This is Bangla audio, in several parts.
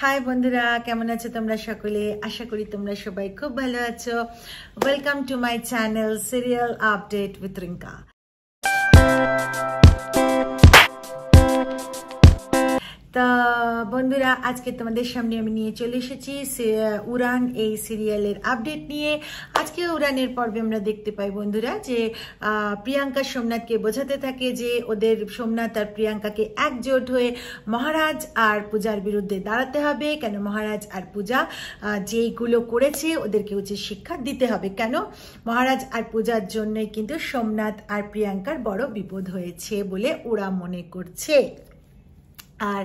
হাই বন্ধুরা, কেমন আছো তোমরা সকলে? আশা করি তোমরা সবাই খুব ভালো আছো। Welcome to my channel serial update with Rinka. তা বন্ধুরা, আজকে তোমাদের সামনে আমি নিয়ে চলে এসেছি উড়ান এই সিরিয়ালের আপডেট নিয়ে। আজকে উড়ানের পর্বে আমরা দেখতে পাই বন্ধুরা যে প্রিয়াঙ্কা সোমনাথকে বোঝাতে থাকে যে ওদের সোমনাথ আর প্রিয়াঙ্কাকে একজোট হয়ে মহারাজ আর পূজার বিরুদ্ধে দাঁড়াতে হবে। কেন মহারাজ আর পূজা যেইগুলো করেছে ওদেরকে উচিত শিক্ষা দিতে হবে। কেন মহারাজ আর পূজার জন্যই কিন্তু সোমনাথ আর প্রিয়াঙ্কার বড় বিপদ হয়েছে বলে ওরা মনে করছে। আর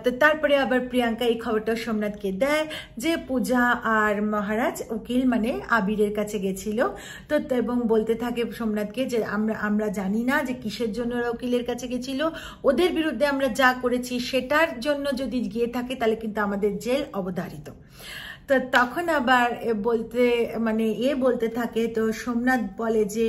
তো তারপরে আবার প্রিয়াঙ্কা এই খবরটা সোমনাথকে দেয় যে পূজা আর মহারাজ উকিল মানে আবিরের কাছে গেছিল। তো এবং বলতে থাকে সোমনাথকে যে আমরা জানি না যে কিসের জন্য ওরা উকিলের কাছে গেছিল, ওদের বিরুদ্ধে আমরা যা করেছি সেটার জন্য যদি গিয়ে থাকে তাহলে কিন্তু আমাদের জেল অবধারিত। তো তখন আবার বলতে থাকে, তো সোমনাথ বলে যে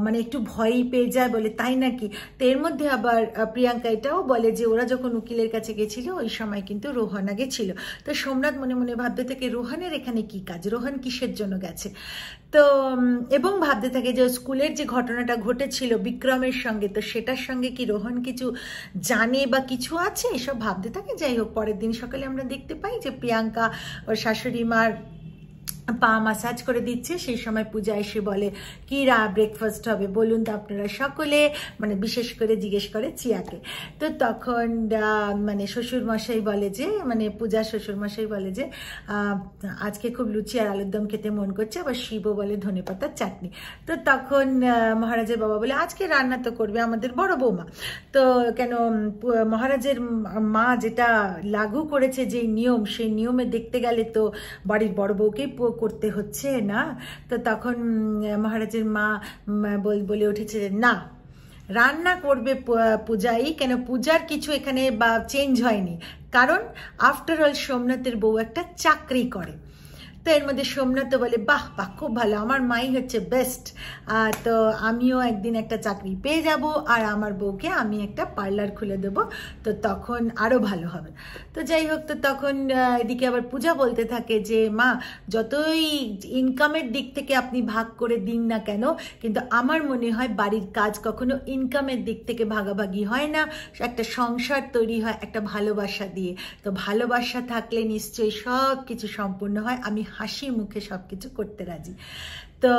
মানে একটু ভয়ই পেয়ে যায় বলে, তাই নাকি? তো এর মধ্যে আবার প্রিয়াঙ্কা এটাও বলে যে ওরা যখন উকিলের কাছে গেছিল ওই সময় কিন্তু রোহানা গেছিল। তো সোমনাথ মনে মনে ভাবতে থাকে রোহানের এখানে কি কাজ, রোহান কিসের জন্য গেছে। তো এবং ভাবতে থাকে যে স্কুলের যে ঘটনাটা ঘটেছিল বিক্রমের সঙ্গে, তো সেটার সঙ্গে কি রোহন কিছু জানে বা কিছু আছে, এসব ভাবতে থাকে। যাই হোক, পরের দিন সকালে আমরা দেখতে পাই যে প্রিয়াঙ্কা ওর শাশুড়ি মার পা মাসাজ করে দিচ্ছে। সেই সময় পূজা এসে বলে কি ব্রেকফাস্ট হবে বলুন তো আপনারা সকলে, মানে বিশেষ করে জিজ্ঞেস করে চিয়াকে। তো তখন মানে শ্বশুরমশাই বলে যে, মানে পূজা শ্বশুরমশাই বলে যে আজকে খুব লুচি আর আলুর দম খেতে মন করছে, আবার শিবও বলে ধনেপাতার চাটনি। তো তখন মহারাজের বাবা বলে আজকে রান্না তো করবে আমাদের বড় বৌমা। তো কেন মহারাজের মা যেটা লাগু করেছে যে নিয়ম, সেই নিয়মে দেখতে গেলে তো বাড়ির বড় বউকেই করতে হচ্ছে না। তো তখন মহারাজের মা বলে উঠেছে না, রান্না করবে পূজাই। কেন পূজার কিছু এখানে বা চেঞ্জ হয়নি, কারণ আফটার অল সোমনাথের বউ একটা চাকরি করে। তো এর মধ্যে সোমনাথ বলে বাহ বাহ, খুব ভালো, আমার মাই হচ্ছে বেস্ট। তো আমিও একদিন একটা চাকরি পেয়ে যাব আর আমার বউকে আমি একটা পার্লার খুলে দেবো, তো তখন আরও ভালো হবে। তো যাই হোক, তো তখন এদিকে আবার পূজা বলতে থাকে যে মা, যতই ইনকামের দিক থেকে আপনি ভাগ করে দিন না কেন, কিন্তু আমার মনে হয় বাড়ির কাজ কখনো ইনকামের দিক থেকে ভাগাভাগি হয় না, একটা সংসার তৈরি হয় একটা ভালোবাসা দিয়ে। তো ভালোবাসা থাকলে নিশ্চয়ই সব কিছু সম্পূর্ণ হয়, আমি হাসি মুখে সবকিছু করতে রাজি। তো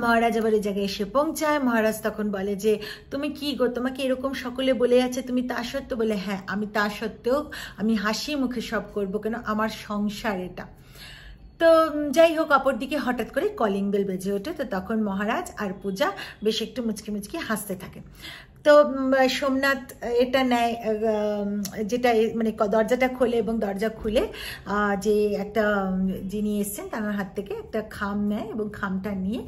মহারাজ আবার ওই জায়গায় এসে পৌঁছায়। মহারাজ তখন বলে যে তুমি কি গো, তোমাকে এরকম সকলে বলে যাচ্ছে, তুমি তা সত্ত্বেও? বলে হ্যাঁ, আমি তা সত্ত্বেও আমি হাসি মুখে সব করব, কেন আমার সংসার এটা। তো যাই হোক, অপরদিকে হঠাৎ করে কলিং বেল বেজে ওঠে। তো তখন মহারাজ আর পূজা বেশ একটু মুচকি মুচকি হাসতে থাকে। তো সোমনাথ এটা নেয়, যেটা মানে দরজাটা খোলে এবং দরজা খুলে যে একটা যিনি এসছেন তার হাত থেকে একটা খাম নেয় এবং খামটা নিয়ে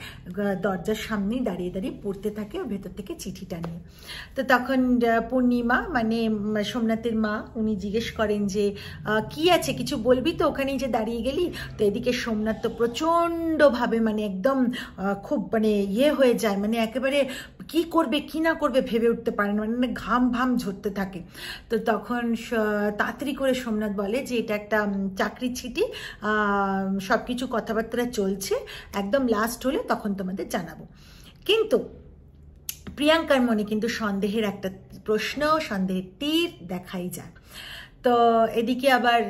দরজার সামনেই দাঁড়িয়ে দাঁড়িয়ে পড়তে থাকে ভেতর থেকে চিঠিটা নিয়ে। তো তখন পূর্ণিমা মানে সোমনাথের মা, উনি জিজ্ঞেস করেন যে কি আছে, কিছু বলবি তো, ওখানেই যে দাঁড়িয়ে গেলি। তো এদিকে সোমনাথ তো প্রচণ্ডভাবে মানে একদম খুব মানে হয়ে যায়, মানে একেবারে কি করবে কি না করবে ভেবে উঠতে পারে না, মানে ঘাম ভাম ঝরতে থাকে। তো তখন তাড়াতাড়ি করে সোমনাথ বলে যে এটা একটা চাকরির চিঠি, সব কিছু কথাবার্তা চলছে, একদম লাস্ট হলে তখন তোমাদের জানাবো। কিন্তু প্রিয়াঙ্কার মনে কিন্তু সন্দেহের একটা প্রশ্ন, সন্দেহের তীর দেখাই যায়। তো এদিকে আবার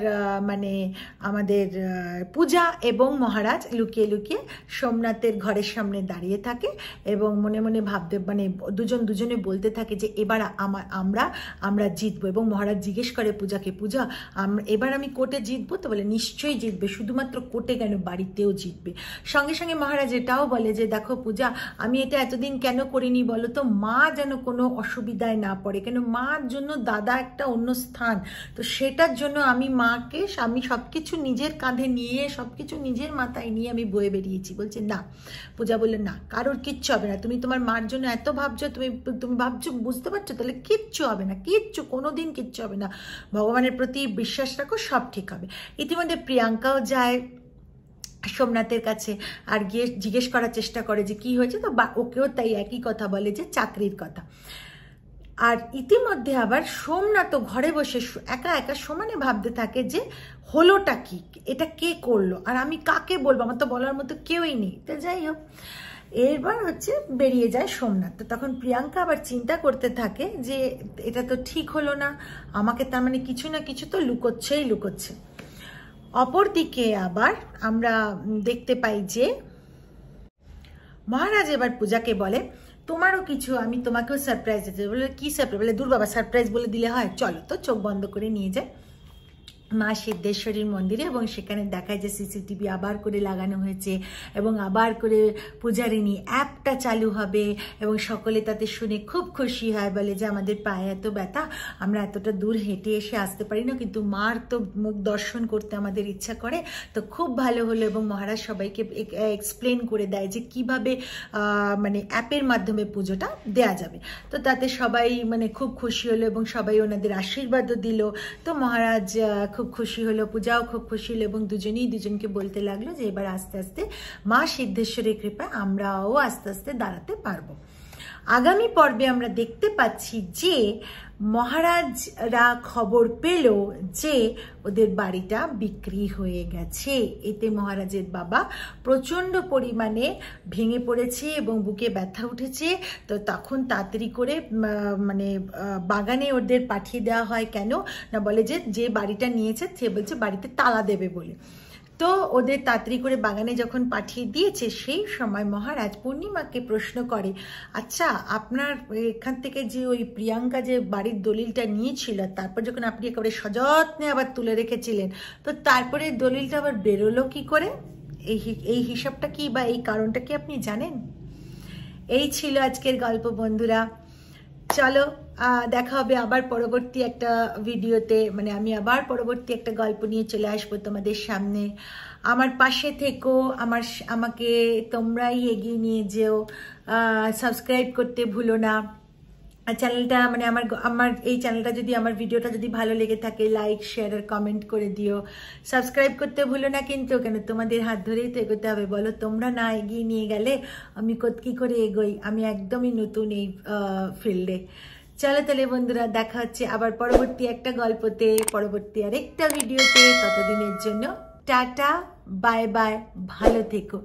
মানে আমাদের পূজা এবং মহারাজ লুকিয়ে লুকিয়ে সোমনাথের ঘরের সামনে দাঁড়িয়ে থাকে এবং মনে মনে ভাবতে মানে দুজনে বলতে থাকে যে এবার আমরা জিতবো। এবং মহারাজ জিজ্ঞেস করে পূজাকে, পূজা এবার আমি কোর্টে জিতবো? তো বলে নিশ্চয়ই জিতবে, শুধুমাত্র কোর্টে কেন বাড়িতেও জিতবে। সঙ্গে সঙ্গে মহারাজ এটাও বলে যে দেখো পূজা, আমি এটা এতদিন কেন করিনি বলো তো, মা যেন কোনো অসুবিধায় না পড়ে, কেন মার জন্য দাদা একটা অন্য স্থান, তো সেটার জন্য আমি সবকিছু নিজের কাঁধে নিয়ে সবকিছু নিজের মাথায় নিয়ে আমি বয়ে বেরিয়েছি। বলছে না। পূজা বললে না, কারোর কিচ্ছু হবে না, তুমি তোমার মার জন্য এত ভাবছো, তুমি ভাবছো, বুঝতে পারছো, তাহলে কিচ্ছু হবে না, কোনোদিন কিচ্ছু হবে না, ভগবানের প্রতি বিশ্বাস রাখো, সব ঠিক হবে। ইতিমধ্যে প্রিয়াঙ্কাও যায় সোমনাথের কাছে আর গিয়ে জিজ্ঞেস করার চেষ্টা করে যে কি হয়েছে। তো ওকেও তাই একই কথা বলে যে চাকরির কথা। আর ইতিমধ্যে আবার সোমনাথ ঘরে বসে একা একা সমানে ভাবতে থাকে যে হলোটা কি, এটা কে করলো, আর আমি কাকে বলবো, আমার তো বলার মতো কেউই নেই। তো যাই হোক, এরবার হচ্ছে বেরিয়ে যায় সোমনাথ। তো তখন প্রিয়াঙ্কা আবার চিন্তা করতে থাকে যে এটা তো ঠিক হলো না, আমাকে তার মানে কিছু না কিছু তো লুকোচ্ছে। অপরদিকে আবার আমরা দেখতে পাই যে মহারাজ এবার পূজাকে বলে তোমারও কিছু, আমি তোমাকেও সারপ্রাইজ দিতে। বলে কি সারপ্রাইজ? বলে দূর বাবা, সারপ্রাইজ বলে দিলে হয়, চলো। তো চোখ বন্ধ করে নিয়ে যায় মা সিদ্ধেশ্বরীর মন্দিরে, এবং সেখানে দেখায় যে সিসিটিভি আবার করে লাগানো হয়েছে এবং আবার করে পূজারিনী অ্যাপটা চালু হবে, এবং সকলে তাতে শুনে খুব খুশি হয়, বলে যে আমাদের পায়ে এত ব্যথা, আমরা এতটা দূর হেঁটে এসে আসতে পারি না, কিন্তু মার তো মুখ দর্শন করতে আমাদের ইচ্ছা করে, তো খুব ভালো হলো। এবং মহারাজ সবাইকে এক্সপ্লেন করে দেয় যে কিভাবে মানে অ্যাপের মাধ্যমে পুজোটা দেয়া যাবে। তো তাতে সবাই মানে খুব খুশি হলো এবং সবাই ওনাদের আশীর্বাদও দিল। তো মহারাজ খুব খুশি হলো, পূজাও খুব খুশি হলো, এবং দুজনেই দুজনকে বলতে লাগলো যে এবার আস্তে আস্তে মা সিদ্ধেশ্বরীর কৃপায় আমরাও আস্তে আস্তে দাঁড়াতে পারবো। আগামী পর্বে আমরা দেখতে পাচ্ছি যে মহারাজরা খবর পেল যে ওদের বাড়িটা বিক্রি হয়ে গেছে। এতে মহারাজের বাবা প্রচণ্ড পরিমাণে ভেঙে পড়েছে এবং বুকে ব্যথা উঠেছে। তো তখন তাড়াতাড়ি করে মানে বাগানে ওদের পাঠিয়ে দেওয়া হয়। কেন না, বলে যে বাড়িটা নিয়েছে সে বলছে বাড়িতে তালা দেবে বলে। তো ওদের তাড়াতাড়ি করে বাগানে যখন পাঠিয়ে দিয়েছে, সেই সময় মহারাজ পূর্ণিমাকে প্রশ্ন করে, আচ্ছা আপনার এখান থেকে যে ওই প্রিয়াঙ্কা যে বাড়ির দলিলটা নিয়েছিল, তারপর যখন আপনি একেবারে সযত্নে আবার তুলে রেখেছিলেন, তো তারপরে দলিলটা আবার বেরোলো কি করে? এই হিসাবটা কি বা এই কারণটা কি আপনি জানেন? এই ছিল আজকের গল্প বন্ধুরা। চলো দেখা হবে আবার পরবর্তী একটা ভিডিওতে, মানে আমি আবার পরবর্তী একটা গল্প নিয়ে চলে আসবো তোমাদের সামনে। আমার পাশে থেকো, আমাকে তোমরাই এগিয়ে নিয়ে যেও। সাবস্ক্রাইব করতে ভুলো না চ্যানেলটা, মানে আমার এই চ্যানেলটা যদি, আমার ভিডিওটা যদি ভালো লেগে থাকে, লাইক শেয়ার আর কমেন্ট করে দিও। সাবস্ক্রাইব করতে ভুলো না কিন্তু, কেন তোমাদের হাত ধরেই তো এগোতে হবে। বলো তোমরা না এগিয়ে নিয়ে গেলে আমি কি করে এগোই? আমি একদমই নতুন এই ফিল্ডে। চলো তাহলে বন্ধুরা, দেখা হচ্ছে আবার পরবর্তী একটা গল্পতে, পরবর্তী আরেকটা ভিডিওতে। ততদিনের জন্য টাটা, বাই বাই, ভালো থেকো।